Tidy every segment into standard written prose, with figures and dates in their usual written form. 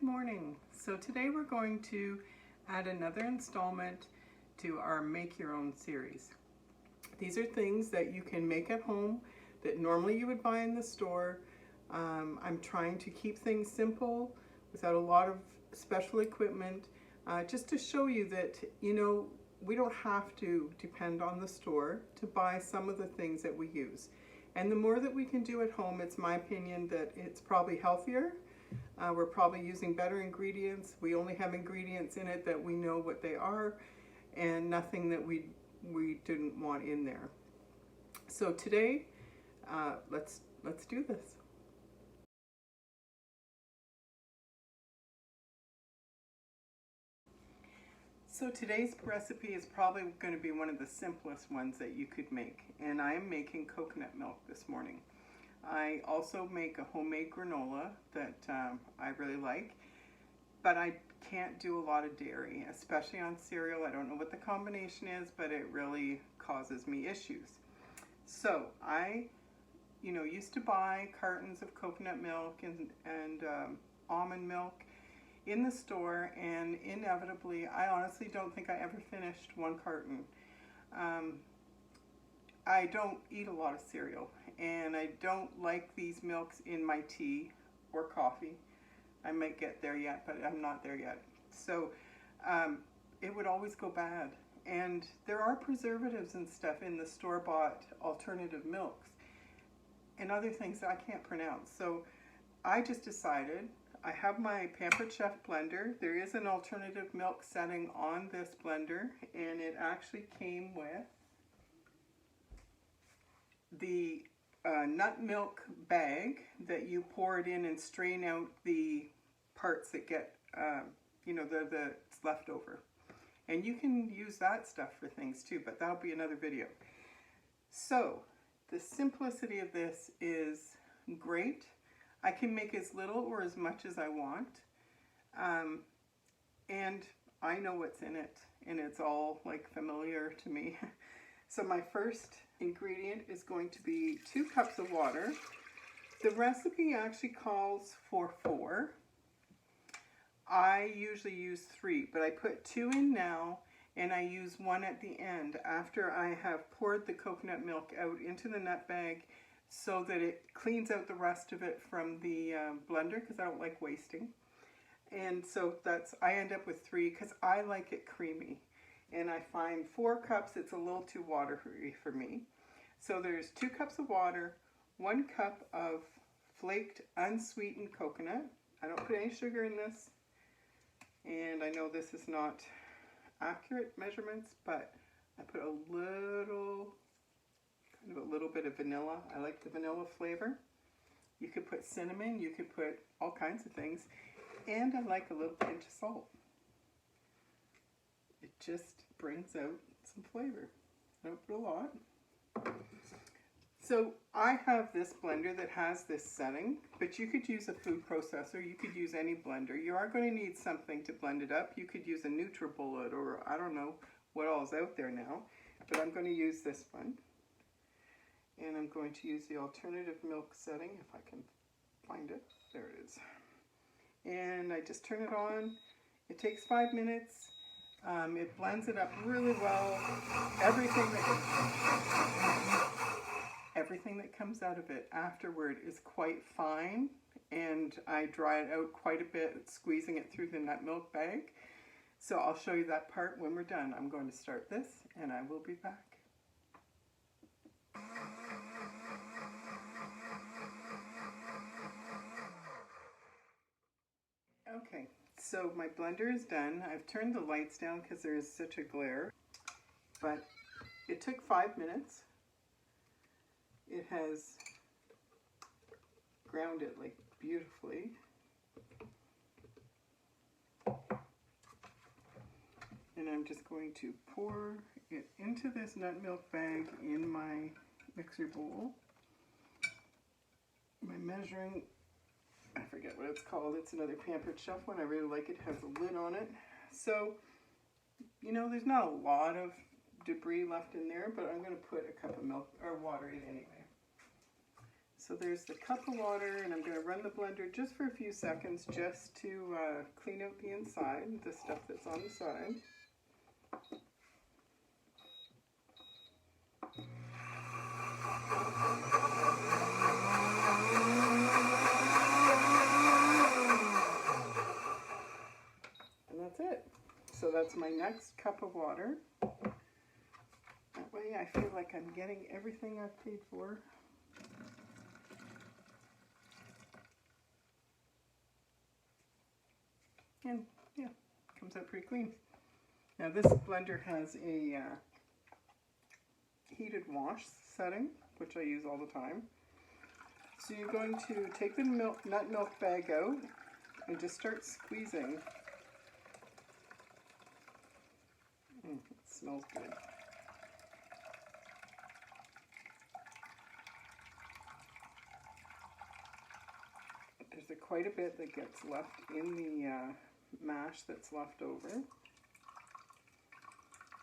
Good morning. So today we're going to add another installment to our Make Your Own series. These are things that you can make at home that normally you would buy in the store. I'm trying to keep things simple without a lot of special equipment, just to show you that, we don't have to depend on the store to buy some of the things that we use. And the more that we can do at home, it's my opinion that it's probably healthier. We're probably using better ingredients. We only have ingredients in it that we know what they are, and nothing that we didn't want in there. So today, let's do this. So today's recipe is probably going to be one of the simplest ones that you could make, and I am making coconut milk this morning. I also make a homemade granola that I really like, but I can't do a lot of dairy, especially on cereal. I don't know what the combination is, but it really causes me issues. So I, used to buy cartons of coconut milk and almond milk in the store, and inevitably, I honestly don't think I ever finished one carton. I don't eat a lot of cereal, and I don't like these milks in my tea or coffee. I might get there yet, but I'm not there yet. So it would always go bad. And there are preservatives and stuff in the store-bought alternative milks and other things that I can't pronounce. So I just decided, I have my Pampered Chef blender. There is an alternative milk setting on this blender, and it actually came with the nut milk bag that you pour it in and strain out the parts that get, that's left over. And you can use that stuff for things too, but that'll be another video. So the simplicity of this is great. I can make as little or as much as I want. And I know what's in it, and it's all like familiar to me. So my first ingredient is going to be 2 cups of water. The recipe actually calls for 4. I usually use 3, but I put 2 in now, and I use 1 at the end after I have poured the coconut milk out into the nut bag, so that it cleans out the rest of it from the blender, because I don't like wasting. And so I end up with 3 because I like it creamy. And I find 4 cups, it's a little too watery for me. So there's 2 cups of water, 1 cup of flaked unsweetened coconut. I don't put any sugar in this. And I know this is not accurate measurements, but I put a little bit of vanilla. I like the vanilla flavor. You could put cinnamon, you could put all kinds of things. And I like a little pinch of salt. It just brings out some flavor. I don't put a lot. So I have this blender that has this setting, but you could use a food processor. You could use any blender. You are going to need something to blend it up. You could use a NutriBullet, or I don't know what all is out there now, but I'm going to use this one. And I'm going to use the alternative milk setting, if I can find it. There it is. And I just turn it on. It takes 5 minutes. It blends it up really well. Everything that comes out of it afterward is quite fine, and I dry it out quite a bit, squeezing it through the nut milk bag. So I'll show you that part when we're done. I'm going to start this, and I will be back. Okay, so my blender is done. I've turned the lights down because there is such a glare, but it took 5 minutes. It has ground it like beautifully. And I'm just going to pour it into this nut milk bag in my mixer bowl. My measuring, I forget what it's called. It's another Pampered Chef one. I really like it. It has a lid on it. So, there's not a lot of debris left in there, but I'm going to put a cup of milk or water in anyway. So there's the cup of water, and I'm going to run the blender just for a few seconds just to clean out the inside, the stuff that's on the side. And that's it. So that's my next cup of water. That way I feel like I'm getting everything I've paid for. And yeah, comes out pretty clean. Now this blender has a heated wash setting, which I use all the time. So you're going to take the nut milk bag out and just start squeezing. It smells good. There's quite a bit that gets left in the mash that's left over.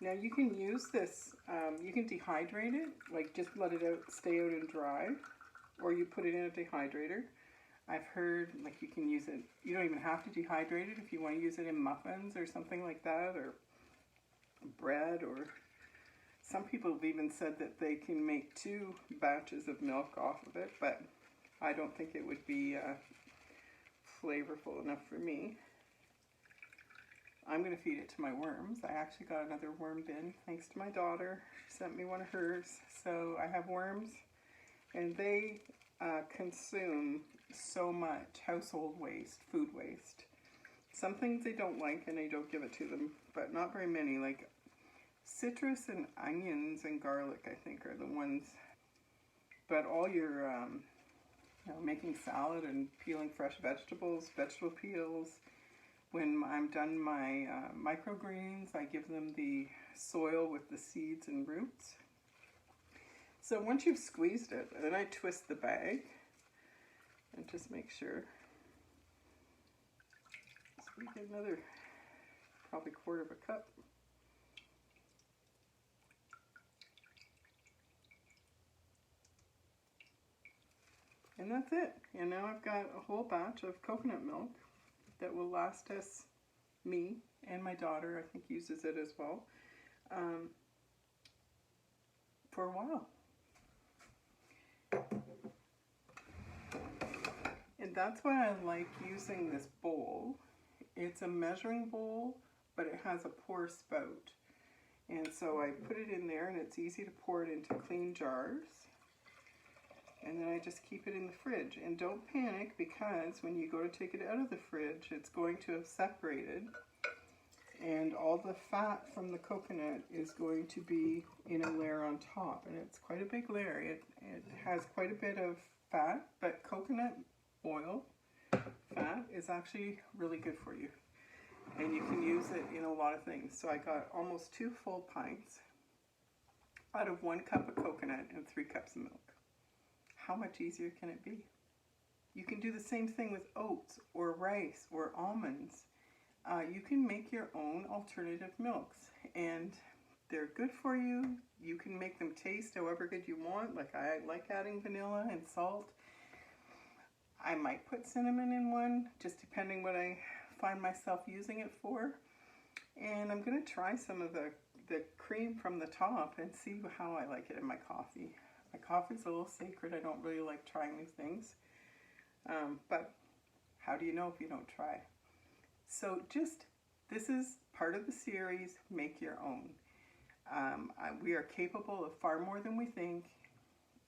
Now you can use this, you can dehydrate it, like just let it out, stay out and dry, or you put it in a dehydrator. I've heard like you can use it, you don't even have to dehydrate it if you want to use it in muffins or something like that, or bread, or some people have even said that they can make 2 batches of milk off of it, but I don't think it would be flavorful enough for me. I'm going to feed it to my worms. I actually got another worm bin thanks to my daughter. She sent me one of hers. So I have worms, and they consume so much household waste, food waste. Some things they don't like and I don't give it to them, but not very many. Like citrus and onions and garlic, I think, are the ones. But all your making salad and peeling fresh vegetables, vegetable peels. When I'm done my microgreens, I give them the soil with the seeds and roots. So once you've squeezed it, then I twist the bag and just make sure. So we get another probably 1/4 cup. And that's it. And now I've got a whole batch of coconut milk that will last us, me and my daughter, I think, uses it as well, for a while. And that's why I like using this bowl. It's a measuring bowl, but it has a pour spout. And so I put it in there, and it's easy to pour it into clean jars. And then I just keep it in the fridge. And don't panic, because when you go to take it out of the fridge, it's going to have separated. And all the fat from the coconut is going to be in a layer on top. And it's quite a big layer. It has quite a bit of fat, but coconut oil fat is actually really good for you. And you can use it in a lot of things. So I got almost 2 full pints out of 1 cup of coconut and 3 cups of milk. How much easier can it be? You can do the same thing with oats or rice or almonds. You can make your own alternative milks, and they're good for you. You can make them taste however good you want. Like I like adding vanilla and salt. I might put cinnamon in one, just depending what I find myself using it for. And I'm going to try some of the cream from the top and see how I like it in my coffee. My coffee's a little sacred. I don't really like trying new things. But how do you know if you don't try? So this is part of the series, Make Your Own. We are capable of far more than we think.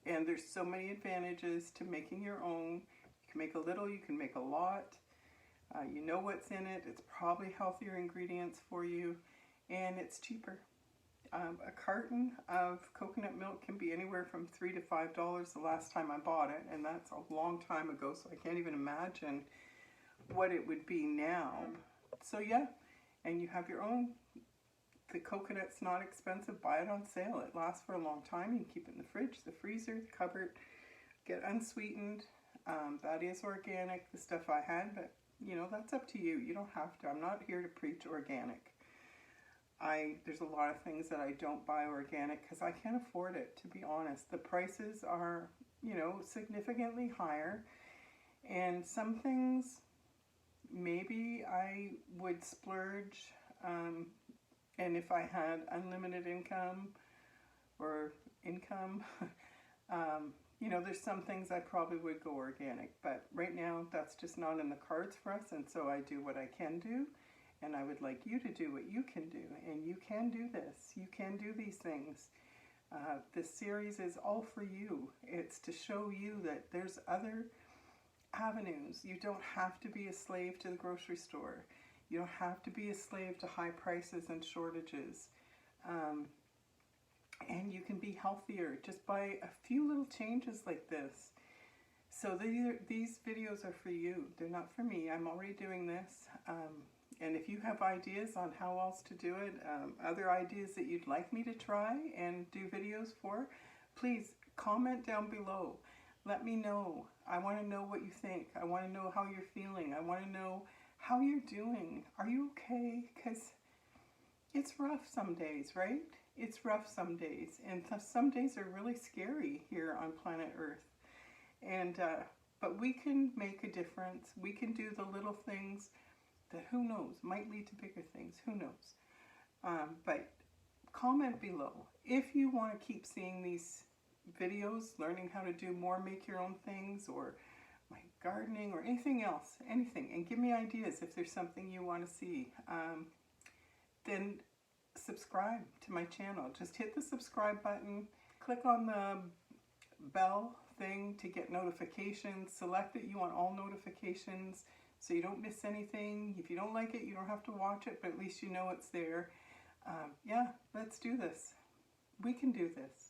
And there's so many advantages to making your own. You can make a little, you can make a lot. You know what's in it. It's probably healthier ingredients for you. And it's cheaper. A carton of coconut milk can be anywhere from $3 to $5 the last time I bought it, and that's a long time ago, so I can't even imagine what it would be now. So yeah, and you have your own. The coconut's not expensive. Buy it on sale. It lasts for a long time. You can keep it in the fridge, the freezer, the cupboard. Get unsweetened. That is organic, the stuff I had, but you know, that's up to you. You don't have to. I'm not here to preach organic. There's a lot of things that I don't buy organic because I can't afford it, to be honest. The prices are, you know, significantly higher. And some things maybe I would splurge, and if I had unlimited income or income, you know, there's some things I probably would go organic, but right now that's just not in the cards for us, and so I do what I can do, and I would like you to do what you can do, and you can do this. You can do these things. This series is all for you. It's to show you that there's other avenues. You don't have to be a slave to the grocery store. You don't have to be a slave to high prices and shortages. And you can be healthier just by a few little changes like this. So these videos are for you. They're not for me. I'm already doing this. And if you have ideas on how else to do it, other ideas that you'd like me to try and do videos for, please comment down below. Let me know. I want to know what you think. I want to know how you're feeling. I want to know how you're doing. Are you okay? Because it's rough some days, right? It's rough some days. And some days are really scary here on planet Earth. And but we can make a difference. We can do the little things that, who knows, might lead to bigger things. Who knows? But comment below if you want to keep seeing these videos, learning how to do more make your own things, or my gardening, or anything else, anything, and give me ideas if there's something you want to see. Then subscribe to my channel. Just hit the subscribe button, click on the bell thing to get notifications, select that you want all notifications so you don't miss anything. If you don't like it, you don't have to watch it, but at least you know it's there. Yeah, let's do this. We can do this.